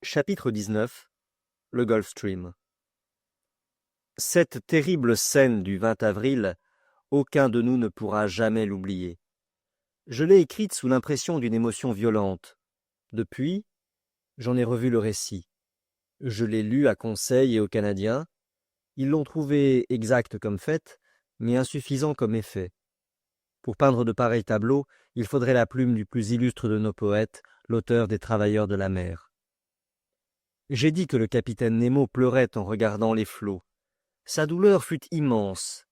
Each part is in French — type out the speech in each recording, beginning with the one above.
Chapitre 19. Le Gulf Stream. Cette terrible scène du 20 avril, aucun de nous ne pourra jamais l'oublier. Je l'ai écrite sous l'impression d'une émotion violente. Depuis, j'en ai revu le récit. Je l'ai lu à Conseil et aux Canadiens. Ils l'ont trouvé exact comme fait, mais insuffisant comme effet. Pour peindre de pareils tableaux, il faudrait la plume du plus illustre de nos poètes, l'auteur des Travailleurs de la mer. J'ai dit que le capitaine Nemo pleurait en regardant les flots. Sa douleur fut immense.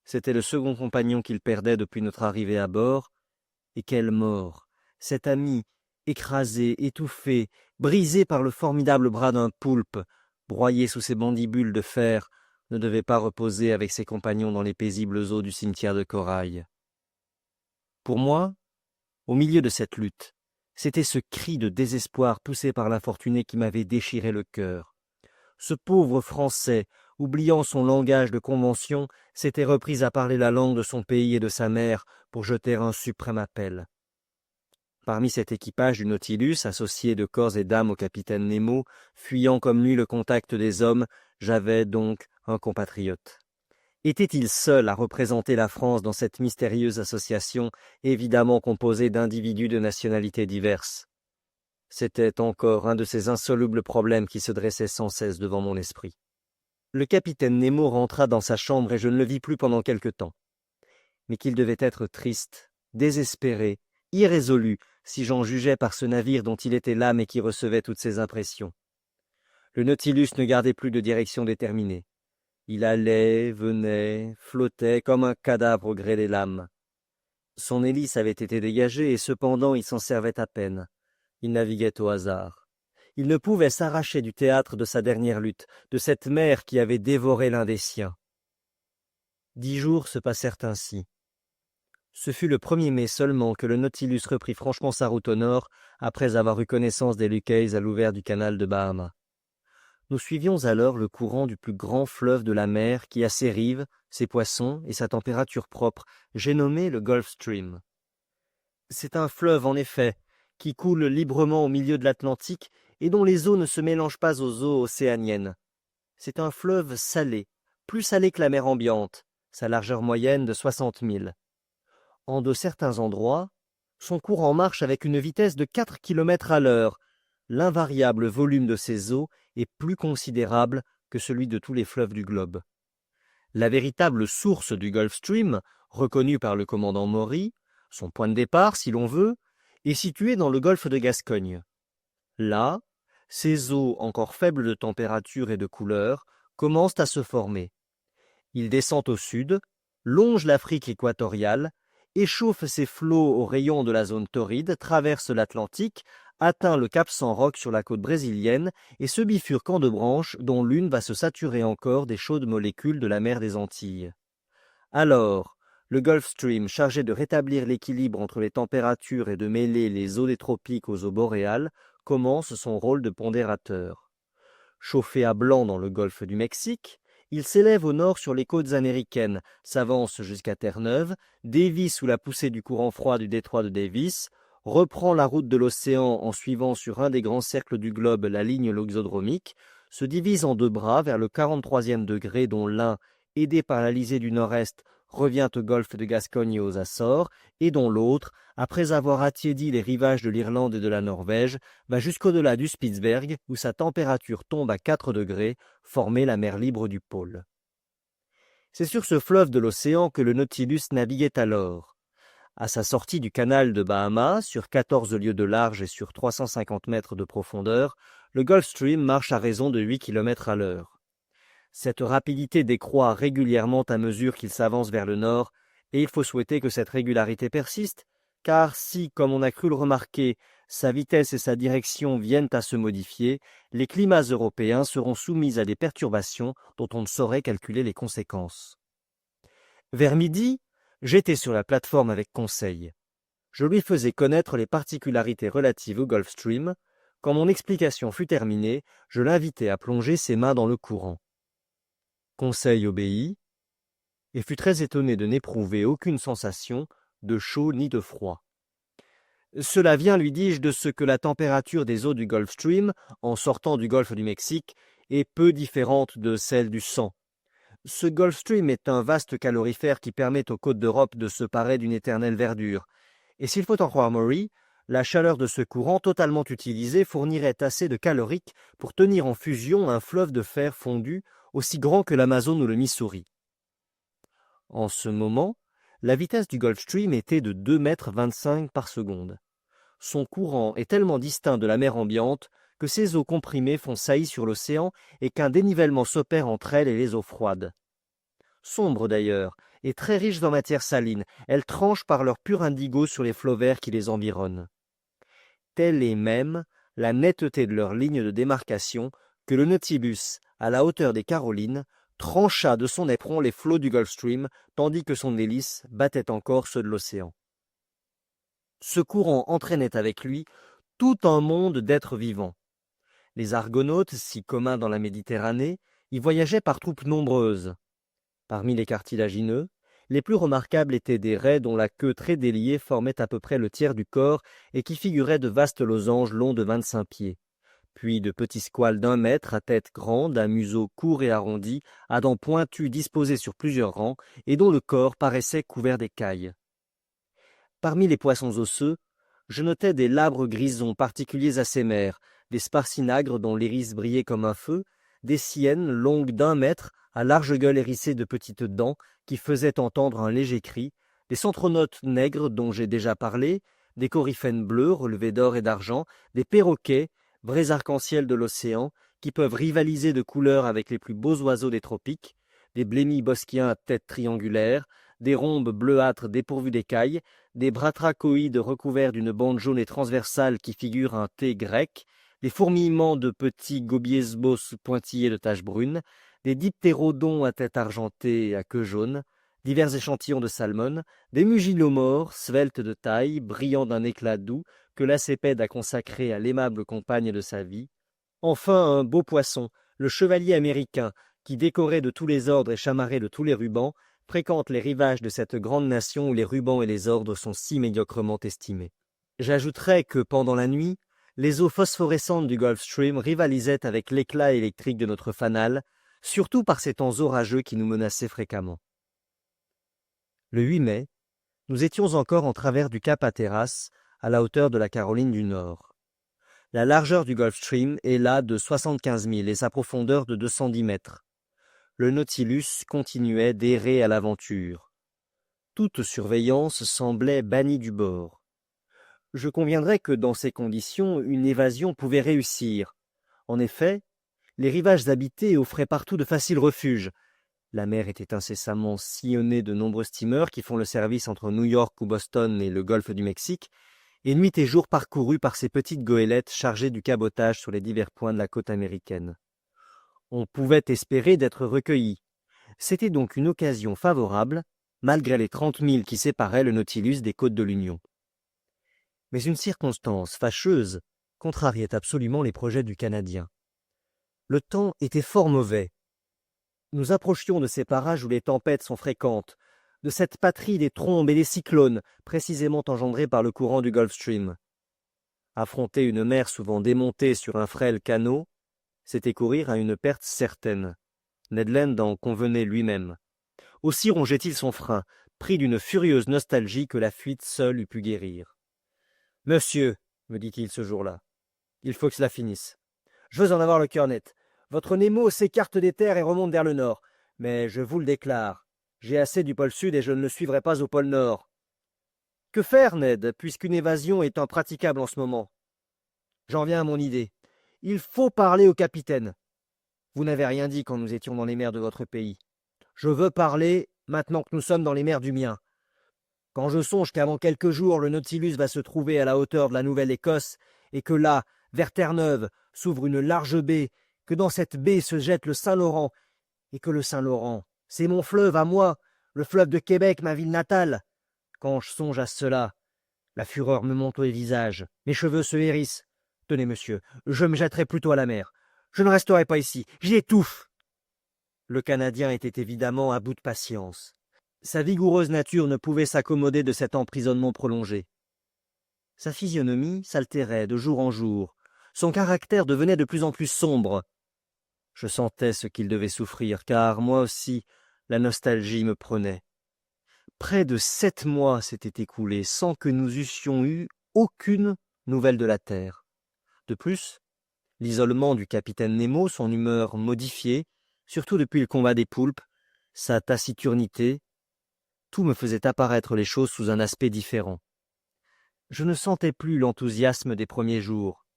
C'était le second compagnon qu'il perdait depuis notre arrivée à bord. Et quelle mort! Cet ami, écrasé, étouffé, brisé par le formidable bras d'un poulpe, broyé sous ses mandibules de fer, ne devait pas reposer avec ses compagnons dans les paisibles eaux du cimetière de corail. Pour moi, au milieu de cette lutte, c'était ce cri de désespoir poussé par l'infortuné qui m'avait déchiré le cœur. Ce pauvre Français, oubliant son langage de convention, s'était repris à parler la langue de son pays et de sa mère pour jeter un suprême appel. Parmi cet équipage du Nautilus, associé de corps et d'âme au capitaine Nemo, fuyant comme lui le contact des hommes, j'avais donc un compatriote. Était-il seul à représenter la France dans cette mystérieuse association, évidemment composée d'individus de nationalités diverses? C'était encore un de ces insolubles problèmes qui se dressaient sans cesse devant mon esprit. Le capitaine Nemo rentra dans sa chambre et je ne le vis plus pendant quelque temps. Mais qu'il devait être triste, désespéré, irrésolu, si j'en jugeais par ce navire dont il était l'âme et qui recevait toutes ses impressions. Le Nautilus ne gardait plus de direction déterminée. Il allait, venait, flottait comme un cadavre au gré des lames. Son hélice avait été dégagée et cependant il s'en servait à peine. Il naviguait au hasard. Il ne pouvait s'arracher du théâtre de sa dernière lutte, de cette mer qui avait dévoré l'un des siens. 10 jours se passèrent ainsi. Ce fut le 1er mai seulement que le Nautilus reprit franchement sa route au nord, après avoir eu connaissance des Lucayes à l'ouvert du canal de Bahama. Nous suivions alors le courant du plus grand fleuve de la mer qui a ses rives, ses poissons et sa température propre, j'ai nommé le Gulf Stream. C'est un fleuve, en effet, qui coule librement au milieu de l'Atlantique et dont les eaux ne se mélangent pas aux eaux océaniennes. C'est un fleuve salé, plus salé que la mer ambiante, sa largeur moyenne de 60 milles. En de certains endroits, son courant marche avec une vitesse de 4 km à l'heure. L'invariable volume de ses eaux est plus considérable que celui de tous les fleuves du globe. La véritable source du Gulf Stream, reconnue par le commandant Maury, son point de départ, si l'on veut, est située dans le golfe de Gascogne. Là, ces eaux, encore faibles de température et de couleur, commencent à se former. Il descend au sud, longe l'Afrique équatoriale, échauffe ses flots aux rayons de la zone torride, traverse l'Atlantique, atteint le cap San Roque sur la côte brésilienne et se bifurque en 2 branches dont l'une va se saturer encore des chaudes molécules de la mer des Antilles. Alors, le Gulf Stream, chargé de rétablir l'équilibre entre les températures et de mêler les eaux des tropiques aux eaux boréales, commence son rôle de pondérateur. Chauffé à blanc dans le golfe du Mexique, il s'élève au nord sur les côtes américaines, s'avance jusqu'à Terre-Neuve, dévie sous la poussée du courant froid du détroit de Davis, reprend la route de l'océan en suivant sur un des grands cercles du globe la ligne loxodromique, se divise en 2 bras vers le 43e degré dont l'un, aidé par l'Alizé du Nord-Est, revient au golfe de Gascogne et aux Açores, et dont l'autre, après avoir attiédi les rivages de l'Irlande et de la Norvège, va jusqu'au-delà du Spitzberg, où sa température tombe à 4 degrés, former la mer libre du pôle. C'est sur ce fleuve de l'océan que le Nautilus naviguait alors. À sa sortie du canal de Bahama, sur 14 lieues de large et sur 350 mètres de profondeur, le Gulf Stream marche à raison de 8 km à l'heure. Cette rapidité décroît régulièrement à mesure qu'il s'avance vers le nord, et il faut souhaiter que cette régularité persiste, car si, comme on a cru le remarquer, sa vitesse et sa direction viennent à se modifier, les climats européens seront soumis à des perturbations dont on ne saurait calculer les conséquences. Vers midi, j'étais sur la plateforme avec Conseil. Je lui faisais connaître les particularités relatives au Gulf Stream. Quand mon explication fut terminée, je l'invitai à plonger ses mains dans le courant. Conseil obéit, et fut très étonné de n'éprouver aucune sensation de chaud ni de froid. Cela vient, lui dis-je, de ce que la température des eaux du Gulf Stream, en sortant du golfe du Mexique, est peu différente de celle du sang. Ce Gulf Stream est un vaste calorifère qui permet aux côtes d'Europe de se parer d'une éternelle verdure. Et s'il faut en croire Maury, la chaleur de ce courant totalement utilisé fournirait assez de calorique pour tenir en fusion un fleuve de fer fondu aussi grand que l'Amazone ou le Missouri. En ce moment, la vitesse du Gulf Stream était de 2,25 mètres par seconde. Son courant est tellement distinct de la mer ambiante que ces eaux comprimées font saillie sur l'océan et qu'un dénivellement s'opère entre elles et les eaux froides. Sombres d'ailleurs, et très riches en matière saline, elles tranchent par leur pur indigo sur les flots verts qui les environnent. Telle est même la netteté de leur ligne de démarcation que le Nautilus, à la hauteur des Carolines, trancha de son éperon les flots du Gulf Stream, tandis que son hélice battait encore ceux de l'océan. Ce courant entraînait avec lui tout un monde d'êtres vivants. Les argonautes, si communs dans la Méditerranée, y voyageaient par troupes nombreuses. Parmi les cartilagineux, les plus remarquables étaient des raies dont la queue très déliée formait à peu près le tiers du corps et qui figuraient de vastes losanges longs de 25 pieds. Puis de petits squales d'1 mètre à tête grande, à museau court et arrondi, à dents pointues disposées sur plusieurs rangs et dont le corps paraissait couvert d'écailles. Parmi les poissons osseux, je notais des labres grisons particuliers à ces mers, des sparcinagres dont l'iris brillait comme un feu, des sciènes longues d'1 mètre, à large gueule hérissée de petites dents qui faisaient entendre un léger cri, des centronotes nègres dont j'ai déjà parlé, des coryphènes bleus relevés d'or et d'argent, des perroquets, vrais arcs-en-ciel de l'océan, qui peuvent rivaliser de couleurs avec les plus beaux oiseaux des tropiques, des blémis bosquiens à tête triangulaire, des rhombes bleuâtres dépourvus d'écailles, des bratrachoïdes recouverts d'une bande jaune et transversale qui figure un T grec, des fourmillements de petits gobiesbos pointillés de taches brunes, des diptérodons à tête argentée et à queue jaune, divers échantillons de salmon, des mugilomores, sveltes de taille, brillants d'un éclat doux, que lacépède a consacré à l'aimable compagne de sa vie, enfin un beau poisson, le chevalier américain, qui, décoré de tous les ordres et chamarré de tous les rubans, fréquente les rivages de cette grande nation où les rubans et les ordres sont si médiocrement estimés. J'ajouterai que, pendant la nuit, les eaux phosphorescentes du Gulf Stream rivalisaient avec l'éclat électrique de notre fanal, surtout par ces temps orageux qui nous menaçaient fréquemment. Le 8 mai, nous étions encore en travers du cap Hatteras, à la hauteur de la Caroline du Nord. La largeur du Gulf Stream est là de 75 milles et sa profondeur de 210 mètres. Le Nautilus continuait d'errer à l'aventure. Toute surveillance semblait bannie du bord. Je conviendrai que dans ces conditions, une évasion pouvait réussir. En effet, les rivages habités offraient partout de faciles refuges. La mer était incessamment sillonnée de nombreux steamers qui font le service entre New York ou Boston et le golfe du Mexique, et nuit et jour parcourus par ces petites goélettes chargées du cabotage sur les divers points de la côte américaine. On pouvait espérer d'être recueilli. C'était donc une occasion favorable, malgré les 30 milles qui séparaient le Nautilus des côtes de l'Union. Mais une circonstance fâcheuse contrariait absolument les projets du Canadien. Le temps était fort mauvais. Nous approchions de ces parages où les tempêtes sont fréquentes, de cette patrie des trombes et des cyclones, précisément engendrés par le courant du Gulf Stream. Affronter une mer souvent démontée sur un frêle canot, c'était courir à une perte certaine. Ned Land en convenait lui-même. Aussi rongeait-il son frein, pris d'une furieuse nostalgie que la fuite seule eût pu guérir. « Monsieur, me dit-il ce jour-là, il faut que cela finisse. Je veux en avoir le cœur net. Votre Nemo s'écarte des terres et remonte vers le nord. Mais je vous le déclare, j'ai assez du pôle sud et je ne le suivrai pas au pôle nord. Que faire, Ned, puisqu'une évasion est impraticable en ce moment? J'en viens à mon idée. Il faut parler au capitaine. Vous n'avez rien dit quand nous étions dans les mers de votre pays. Je veux parler maintenant que nous sommes dans les mers du mien. Quand je songe qu'avant quelques jours, le Nautilus va se trouver à la hauteur de la Nouvelle-Écosse, et que là, vers Terre-Neuve, s'ouvre une large baie, que dans cette baie se jette le Saint-Laurent, et que le Saint-Laurent, c'est mon fleuve à moi, le fleuve de Québec, ma ville natale. Quand je songe à cela, la fureur me monte au visage, mes cheveux se hérissent. Tenez, monsieur, je me jetterai plutôt à la mer. Je ne resterai pas ici, j'y étouffe. Le Canadien était évidemment à bout de patience. Sa vigoureuse nature ne pouvait s'accommoder de cet emprisonnement prolongé. Sa physionomie s'altérait de jour en jour. Son caractère devenait de plus en plus sombre. Je sentais ce qu'il devait souffrir, car moi aussi, la nostalgie me prenait. Près de 7 mois s'étaient écoulés sans que nous eussions eu aucune nouvelle de la Terre. De plus, l'isolement du capitaine Nemo, son humeur modifiée, surtout depuis le combat des poulpes, sa taciturnité, tout me faisait apparaître les choses sous un aspect différent. Je ne sentais plus l'enthousiasme des premiers jours.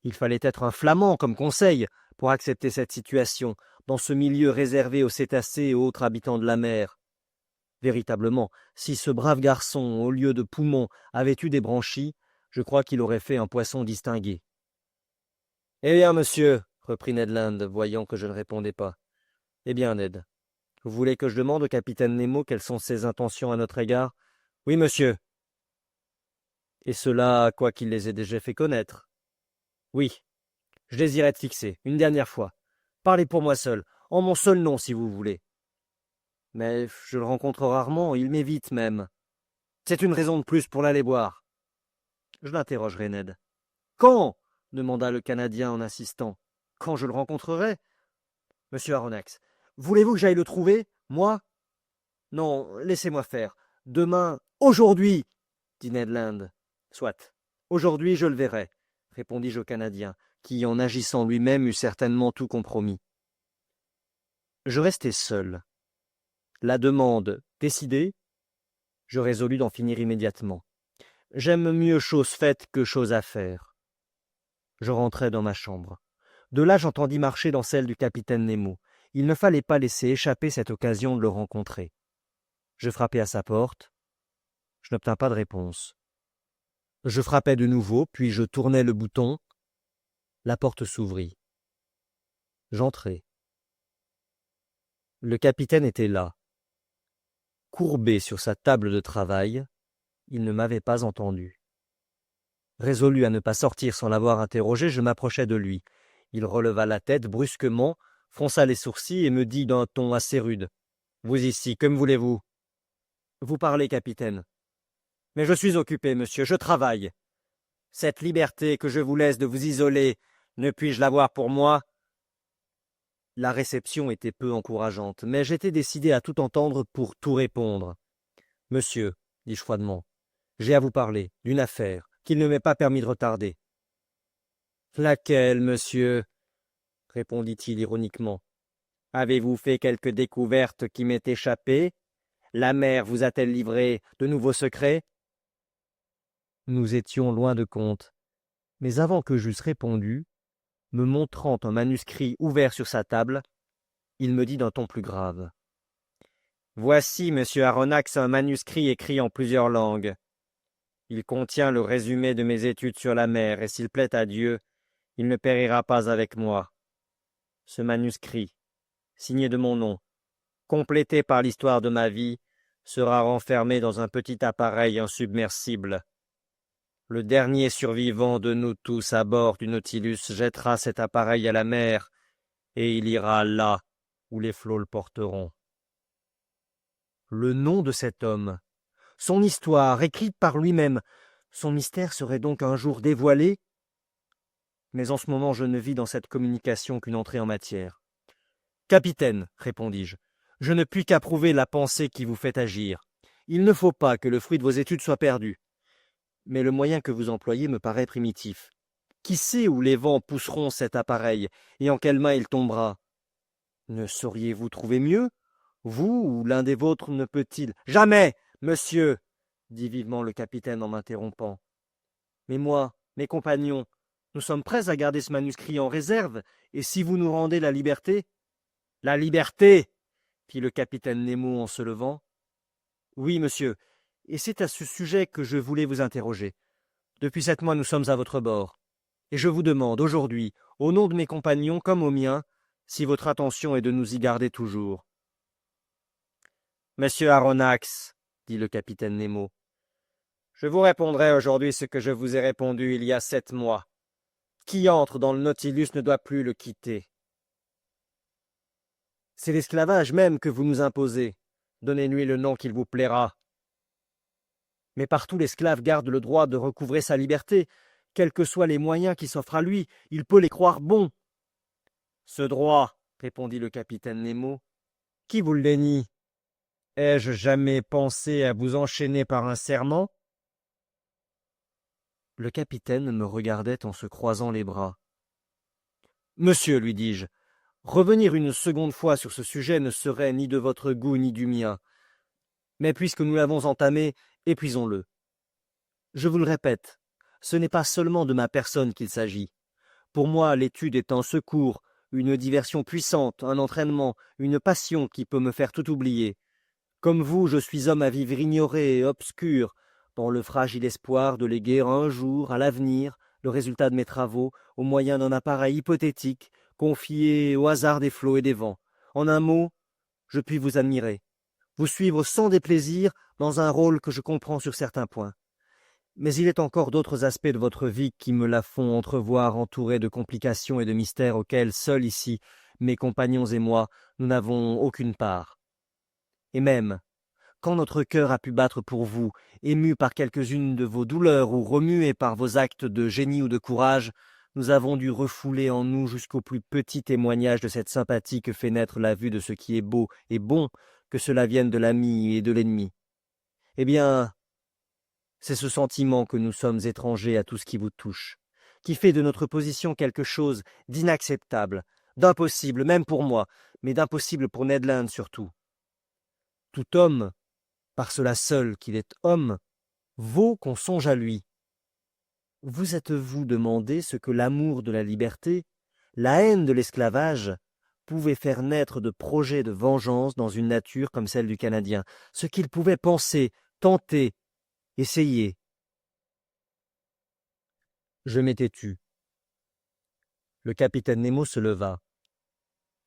Il fallait être un flamand comme Conseil pour accepter cette situation, dans ce milieu réservé aux cétacés et autres habitants de la mer. Véritablement, si ce brave garçon, au lieu de poumons, avait eu des branchies, je crois qu'il aurait fait un poisson distingué. « Eh bien, monsieur, reprit Ned Land, voyant que je ne répondais pas. « Eh bien, Ned, vous voulez que je demande au capitaine Nemo quelles sont ses intentions à notre égard ? » ?»« Oui, monsieur. »« Et cela, quoiqu'il les ait déjà fait connaître. »« Oui, je désirais être fixé, une dernière fois. Parlez pour moi seul, en mon seul nom si vous voulez. » « Mais je le rencontre rarement, il m'évite même. C'est une raison de plus pour l'aller boire. » Je l'interrogerai, Ned. « Quand ?» demanda le Canadien en insistant. « Quand je le rencontrerai ? » « Monsieur Aronnax, voulez-vous que j'aille le trouver, moi ? » ?»« Non, laissez-moi faire. Demain, aujourd'hui !» dit Ned Land. « Soit. Aujourd'hui, je le verrai, » répondis-je au Canadien, qui, en agissant lui-même, eût certainement tout compromis. Je restai seul. La demande décidée, je résolus d'en finir immédiatement. J'aime mieux chose faite que chose à faire. Je rentrai dans ma chambre. De là, j'entendis marcher dans celle du capitaine Nemo. Il ne fallait pas laisser échapper cette occasion de le rencontrer. Je frappai à sa porte. Je n'obtins pas de réponse. Je frappai de nouveau, puis je tournai le bouton. La porte s'ouvrit. J'entrai. Le capitaine était là. Courbé sur sa table de travail, il ne m'avait pas entendu. Résolu à ne pas sortir sans l'avoir interrogé, je m'approchai de lui. Il releva la tête brusquement, fronça les sourcils et me dit d'un ton assez rude. « Vous ici, que me voulez-vous ?»« Vous parlez, capitaine. »« Mais je suis occupé, monsieur, je travaille. Cette liberté que je vous laisse de vous isoler, ne puis-je l'avoir pour moi ?» La réception était peu encourageante, mais j'étais décidé à tout entendre pour tout répondre. « Monsieur, » dis-je froidement, « j'ai à vous parler d'une affaire qu'il ne m'est pas permis de retarder. »« Laquelle, monsieur ?» répondit-il ironiquement. « Avez-vous fait quelque découverte qui m'est échappée ? La mer vous a-t-elle livré de nouveaux secrets ?» Nous étions loin de compte, mais avant que j'eusse répondu, me montrant un manuscrit ouvert sur sa table, il me dit d'un ton plus grave. « Voici, monsieur Aronnax, un manuscrit écrit en plusieurs langues. Il contient le résumé de mes études sur la mer, et s'il plaît à Dieu, il ne périra pas avec moi. Ce manuscrit, signé de mon nom, complété par l'histoire de ma vie, sera renfermé dans un petit appareil insubmersible. Le dernier survivant de nous tous à bord du Nautilus jettera cet appareil à la mer, et il ira là où les flots le porteront. » Le nom de cet homme, son histoire écrite par lui-même, son mystère serait donc un jour dévoilé ? Mais en ce moment je ne vis dans cette communication qu'une entrée en matière. « Capitaine, répondis-je, je ne puis qu'approuver la pensée qui vous fait agir. Il ne faut pas que le fruit de vos études soit perdu. Mais le moyen que vous employez me paraît primitif. Qui sait où les vents pousseront cet appareil et en quelle main il tombera ? Ne sauriez-vous trouver mieux ? Vous ou l'un des vôtres ne peut-il... »« Jamais, monsieur !» dit vivement le capitaine en m'interrompant. « Mais moi, mes compagnons, nous sommes prêts à garder ce manuscrit en réserve, et si vous nous rendez la liberté... »« La liberté !» fit le capitaine Nemo en se levant. « Oui, monsieur, et c'est à ce sujet que je voulais vous interroger. Depuis 7 mois, nous sommes à votre bord, et je vous demande aujourd'hui, au nom de mes compagnons comme au mien, si votre intention est de nous y garder toujours. »« Monsieur Aronnax, » dit le capitaine Nemo, « je vous répondrai aujourd'hui ce que je vous ai répondu il y a 7 mois. Qui entre dans le Nautilus ne doit plus le quitter. C'est l'esclavage même que vous nous imposez. Donnez-lui le nom qu'il vous plaira. Mais partout l'esclave garde le droit de recouvrer sa liberté. Quels que soient les moyens qui s'offrent à lui, il peut les croire bons. Ce droit, répondit le capitaine Nemo, qui vous le dénie? Ai-je jamais pensé à vous enchaîner par un serment? Le capitaine me regardait en se croisant les bras. Monsieur, lui dis-je, revenir une seconde fois sur ce sujet ne serait ni de votre goût ni du mien. Mais puisque nous l'avons entamé, épuisons-le. Je vous le répète, ce n'est pas seulement de ma personne qu'il s'agit. Pour moi, l'étude est un secours, une diversion puissante, un entraînement, une passion qui peut me faire tout oublier. Comme vous, je suis homme à vivre ignoré et obscur, dans le fragile espoir de léguer un jour, à l'avenir, le résultat de mes travaux, au moyen d'un appareil hypothétique, confié au hasard des flots et des vents. En un mot, je puis vous admirer, vous suivre sans déplaisir dans un rôle que je comprends sur certains points. Mais il est encore d'autres aspects de votre vie qui me la font entrevoir entourée de complications et de mystères auxquels, seuls ici, mes compagnons et moi, nous n'avons aucune part. Et même, quand notre cœur a pu battre pour vous, ému par quelques-unes de vos douleurs ou remué par vos actes de génie ou de courage, nous avons dû refouler en nous jusqu'au plus petit témoignage de cette sympathie que fait naître la vue de ce qui est beau et bon, que cela vienne de l'ami et de l'ennemi. Eh bien, c'est ce sentiment que nous sommes étrangers à tout ce qui vous touche, qui fait de notre position quelque chose d'inacceptable, d'impossible, même pour moi, mais d'impossible pour Ned Land surtout. Tout homme, par cela seul qu'il est homme, vaut qu'on songe à lui. Vous êtes-vous demandé ce que l'amour de la liberté, la haine de l'esclavage, pouvait faire naître de projets de vengeance dans une nature comme celle du Canadien, ce qu'il pouvait penser, tenter, essayer? Je m'étais tu. Le capitaine Nemo se leva.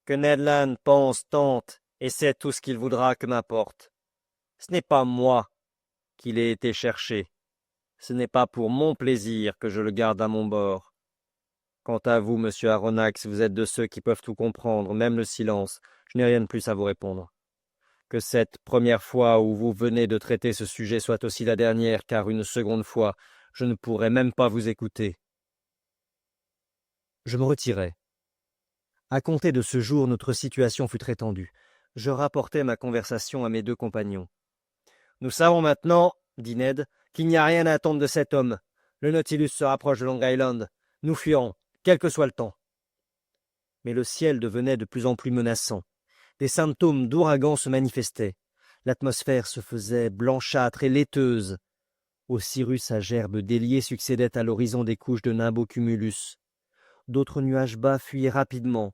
Que Ned Land pense, tente, et sait tout ce qu'il voudra que m'importe. Ce n'est pas moi qu'il ait été chercher. Ce n'est pas pour mon plaisir que je le garde à mon bord. Quant à vous, monsieur Aronnax, vous êtes de ceux qui peuvent tout comprendre, même le silence. Je n'ai rien de plus à vous répondre. Que cette première fois où vous venez de traiter ce sujet soit aussi la dernière, car une seconde fois, je ne pourrai même pas vous écouter. Je me retirai. À compter de ce jour, notre situation fut très tendue. Je rapportai ma conversation à mes deux compagnons. « Nous savons maintenant, dit Ned, qu'il n'y a rien à attendre de cet homme. Le Nautilus se rapproche de Long Island. Nous fuirons, quel que soit le temps. » Mais le ciel devenait de plus en plus menaçant. Des symptômes d'ouragan se manifestaient. L'atmosphère se faisait blanchâtre et laiteuse. Aux cirrus à gerbes déliées succédaient à l'horizon des couches de nimbocumulus. D'autres nuages bas fuyaient rapidement.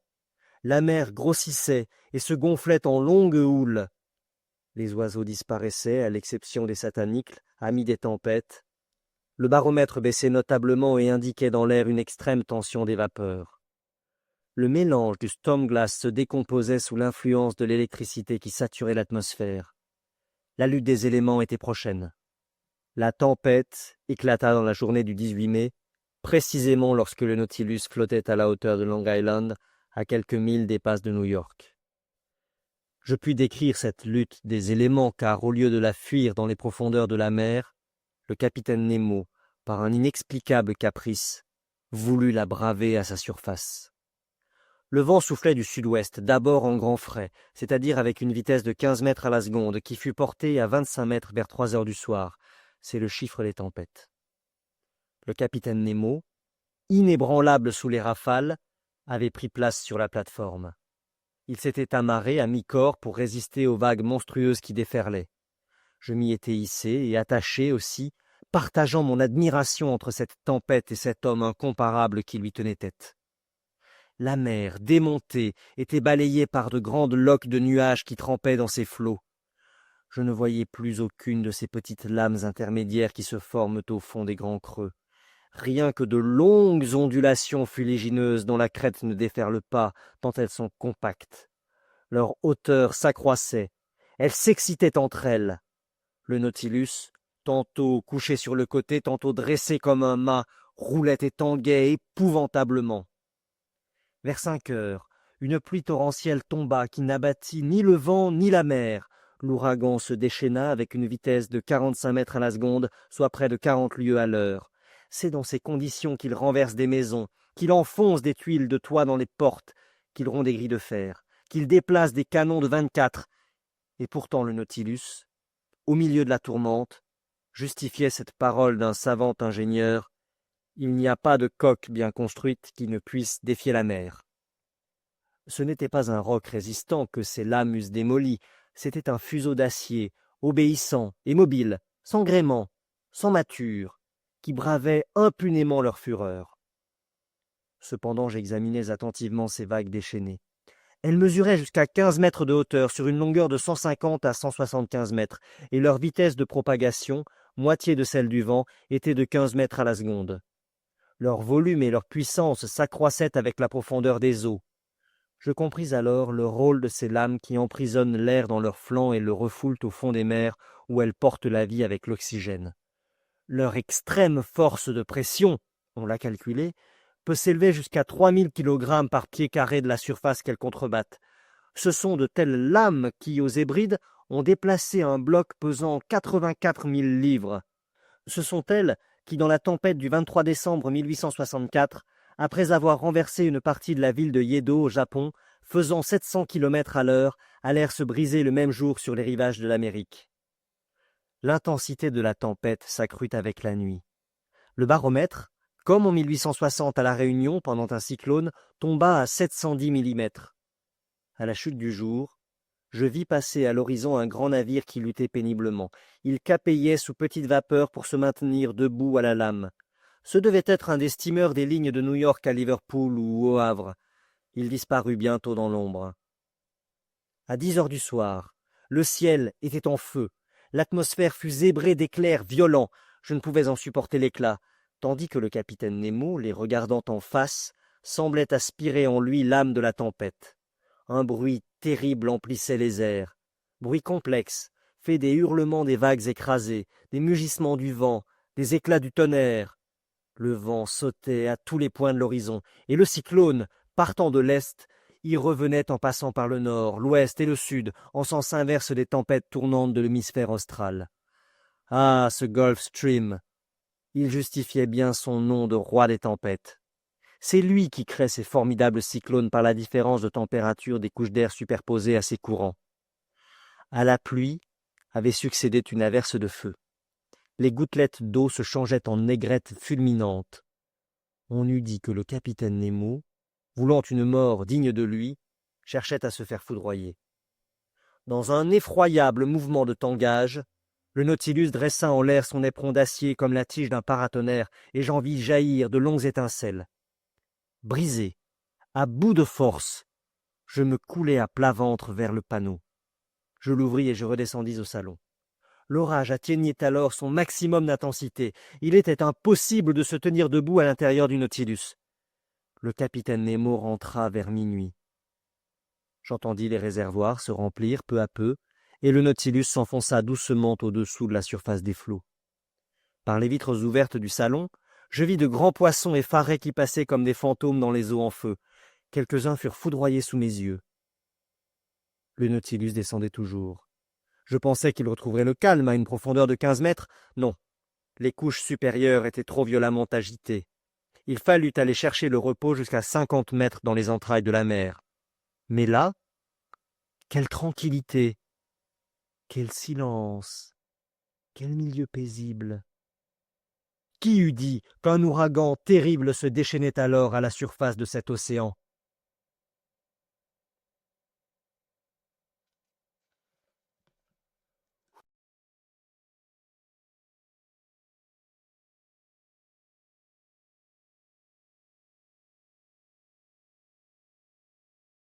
La mer grossissait et se gonflait en longues houles. Les oiseaux disparaissaient, à l'exception des satanicles, amis des tempêtes. Le baromètre baissait notablement et indiquait dans l'air une extrême tension des vapeurs. Le mélange du storm-glass se décomposait sous l'influence de l'électricité qui saturait l'atmosphère. La lutte des éléments était prochaine. La tempête éclata dans la journée du 18 mai, précisément lorsque le Nautilus flottait à la hauteur de Long Island, à quelques milles des passes de New York. Je puis décrire cette lutte des éléments car, au lieu de la fuir dans les profondeurs de la mer, le capitaine Nemo, par un inexplicable caprice, voulut la braver à sa surface. Le vent soufflait du sud-ouest, d'abord en grand frais, c'est-à-dire avec une vitesse de 15 mètres à la seconde, qui fut portée à 25 mètres vers 3 heures du soir. C'est le chiffre des tempêtes. Le capitaine Nemo, inébranlable sous les rafales, avait pris place sur la plateforme. Il s'était amarré à mi-corps pour résister aux vagues monstrueuses qui déferlaient. Je m'y étais hissé et attaché aussi, partageant mon admiration entre cette tempête et cet homme incomparable qui lui tenait tête. La mer, démontée, était balayée par de grandes loques de nuages qui trempaient dans ses flots. Je ne voyais plus aucune de ces petites lames intermédiaires qui se forment au fond des grands creux. Rien que de longues ondulations fuligineuses dont la crête ne déferle pas, tant elles sont compactes. Leur hauteur s'accroissait, elles s'excitaient entre elles. Le Nautilus, tantôt couché sur le côté, tantôt dressé comme un mât, roulait et tanguait épouvantablement. Vers 5 heures, une pluie torrentielle tomba qui n'abattit ni le vent ni la mer. L'ouragan se déchaîna avec une vitesse de 45 mètres à la seconde, soit près de 40 lieues à l'heure. C'est dans ces conditions qu'il renverse des maisons, qu'il enfonce des tuiles de toit dans les portes, qu'il rompt des grilles de fer, qu'il déplace des canons de 24. Et pourtant le Nautilus, au milieu de la tourmente, justifiait cette parole d'un savant ingénieur: il n'y a pas de coque bien construite qui ne puisse défier la mer. Ce n'était pas un roc résistant que ces lames eussent démoli, c'était un fuseau d'acier, obéissant et mobile, sans gréement, sans mâture, qui bravait impunément leur fureur. Cependant j'examinais attentivement ces vagues déchaînées. Elles mesuraient jusqu'à 15 mètres de hauteur sur une longueur de 150 à 175 mètres, et leur vitesse de propagation, moitié de celle du vent, était de 15 mètres à la seconde. Leur volume et leur puissance s'accroissaient avec la profondeur des eaux. Je compris alors le rôle de ces lames qui emprisonnent l'air dans leurs flancs et le refoulent au fond des mers où elles portent la vie avec l'oxygène. Leur extrême force de pression, on l'a calculé, peut s'élever jusqu'à 3000 kg par pied carré de la surface qu'elles contrebattent. Ce sont de telles lames qui, aux Hébrides, ont déplacé un bloc pesant 84 000 livres. Ce sont elles qui, dans la tempête du 23 décembre 1864, après avoir renversé une partie de la ville de Yedo au Japon, faisant 700 km à l'heure, allèrent se briser le même jour sur les rivages de l'Amérique. L'intensité de la tempête s'accrut avec la nuit. Le baromètre, comme en 1860 à La Réunion pendant un cyclone, tomba à 710 mm. À la chute du jour, je vis passer à l'horizon un grand navire qui luttait péniblement. Il capeyait sous petite vapeur pour se maintenir debout à la lame. Ce devait être un des steamers des lignes de New York à Liverpool ou au Havre. Il disparut bientôt dans l'ombre. À 10 heures du soir, le ciel était en feu. L'atmosphère fut zébrée d'éclairs violents. Je ne pouvais en supporter l'éclat, tandis que le capitaine Nemo, les regardant en face, semblait aspirer en lui l'âme de la tempête. Un bruit terrible emplissait les airs. Bruit complexe, fait des hurlements des vagues écrasées, des mugissements du vent, des éclats du tonnerre. Le vent sautait à tous les points de l'horizon, et le cyclone, partant de l'est, y revenait en passant par le nord, l'ouest et le sud, en sens inverse des tempêtes tournantes de l'hémisphère austral. Ah, ce Gulf Stream! Il justifiait bien son nom de roi des tempêtes. C'est lui qui crée ces formidables cyclones par la différence de température des couches d'air superposées à ses courants. À la pluie avait succédé une averse de feu. Les gouttelettes d'eau se changeaient en aigrettes fulminantes. On eût dit que le capitaine Nemo, voulant une mort digne de lui, cherchait à se faire foudroyer. Dans un effroyable mouvement de tangage, le Nautilus dressa en l'air son éperon d'acier comme la tige d'un paratonnerre, et j'en vis jaillir de longues étincelles. Brisé, à bout de force, je me coulai à plat ventre vers le panneau. Je l'ouvris et je redescendis au salon. L'orage atteignait alors son maximum d'intensité. Il était impossible de se tenir debout à l'intérieur du Nautilus. Le capitaine Nemo rentra vers minuit. J'entendis les réservoirs se remplir peu à peu, et le Nautilus s'enfonça doucement au-dessous de la surface des flots. Par les vitres ouvertes du salon, je vis de grands poissons effarés qui passaient comme des fantômes dans les eaux en feu. Quelques-uns furent foudroyés sous mes yeux. Le Nautilus descendait toujours. Je pensais qu'il retrouverait le calme à une profondeur de 15 mètres. Non, les couches supérieures étaient trop violemment agitées. Il fallut aller chercher le repos jusqu'à 50 mètres dans les entrailles de la mer. Mais là, quelle tranquillité, quel silence, quel milieu paisible. Qui eût dit qu'un ouragan terrible se déchaînait alors à la surface de cet océan?